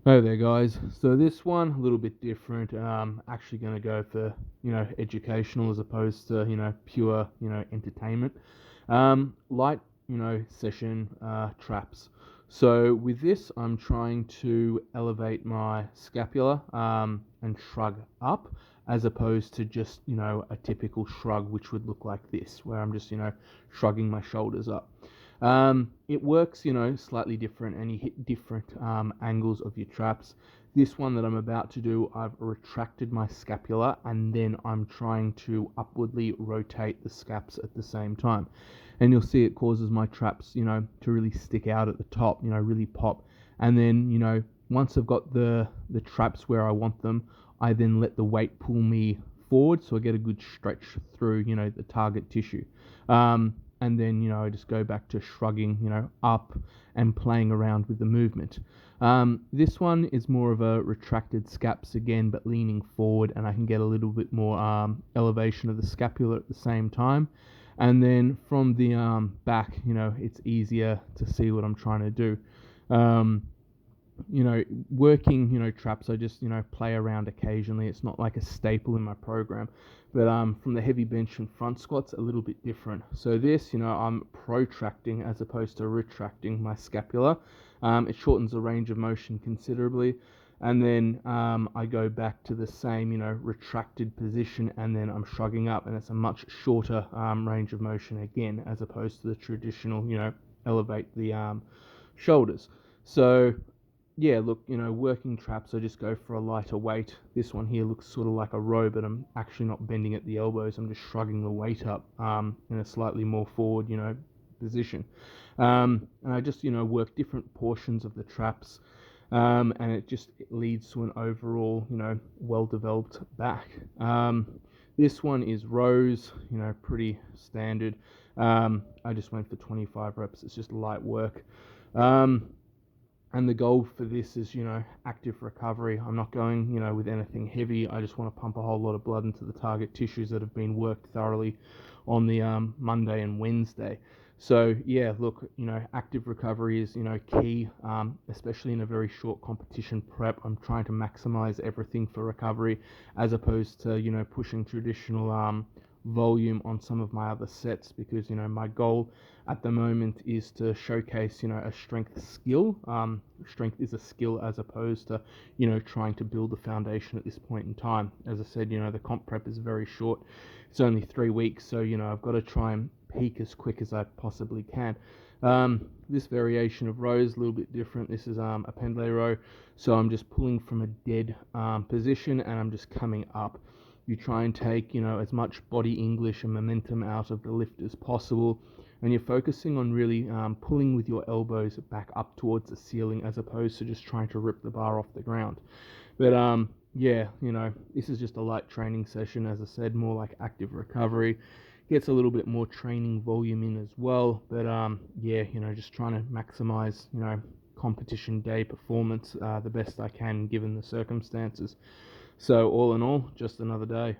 Hey there, guys. So this one a little bit different. Actually going to go for educational as opposed to pure entertainment. Light session traps. So with this, I'm trying to elevate my scapula and shrug up, as opposed to just a typical shrug, which would look like this, where I'm just shrugging my shoulders up. It works, slightly different, and you hit different angles of your traps. This one that I'm about to do, I've retracted my scapula, and then I'm trying to upwardly rotate the scaps at the same time. And you'll see it causes my traps, to really stick out at the top, really pop. And then, once I've got the traps where I want them, I then let the weight pull me forward, so I get a good stretch through, the target tissue. And then I just go back to shrugging up and playing around with the movement. This one is more of a retracted scaps again, but leaning forward, and I can get a little bit more elevation of the scapula at the same time. And then from the back, it's easier to see what I'm trying to do. um, Working, traps, I just, play around occasionally. It's not like a staple in my program. But from the heavy bench and front squats, a little bit different. So this, I'm protracting as opposed to retracting my scapula. It shortens the range of motion considerably. And then I go back to the same, retracted position, and then I'm shrugging up, and it's a much shorter range of motion again, as opposed to the traditional, elevate the shoulders. So yeah, look, working traps, I just go for a lighter weight. This one here looks sort of like a row, but I'm actually not bending at the elbows. I'm just shrugging the weight up in a slightly more forward, position. And I just, work different portions of the traps, and it leads to an overall, well-developed back. This one is rows, pretty standard. I just went for 25 reps. It's just light work. Um, and the goal for this is, active recovery. I'm not going, with anything heavy. I just want to pump a whole lot of blood into the target tissues that have been worked thoroughly on the Monday and Wednesday. So yeah, look, active recovery is, key, especially in a very short competition prep. I'm trying to maximize everything for recovery, as opposed to, pushing traditional volume on some of my other sets, because my goal at the moment is to showcase a strength skill. Strength is a skill, as opposed to trying to build a foundation at this point in time. As I said, the comp prep is very short. It's only 3 weeks, so I've got to try and peak as quick as I possibly can. This variation of row is a little bit different. This is a pendlay row, so I'm just pulling from a dead position, and I'm just coming up. You try and take, as much body English and momentum out of the lift as possible. And you're focusing on really pulling with your elbows back up towards the ceiling, as opposed to just trying to rip the bar off the ground. But yeah, this is just a light training session. As I said, more like active recovery. Gets a little bit more training volume in as well. But yeah, just trying to maximize, competition day performance the best I can given the circumstances. So all in all, just another day.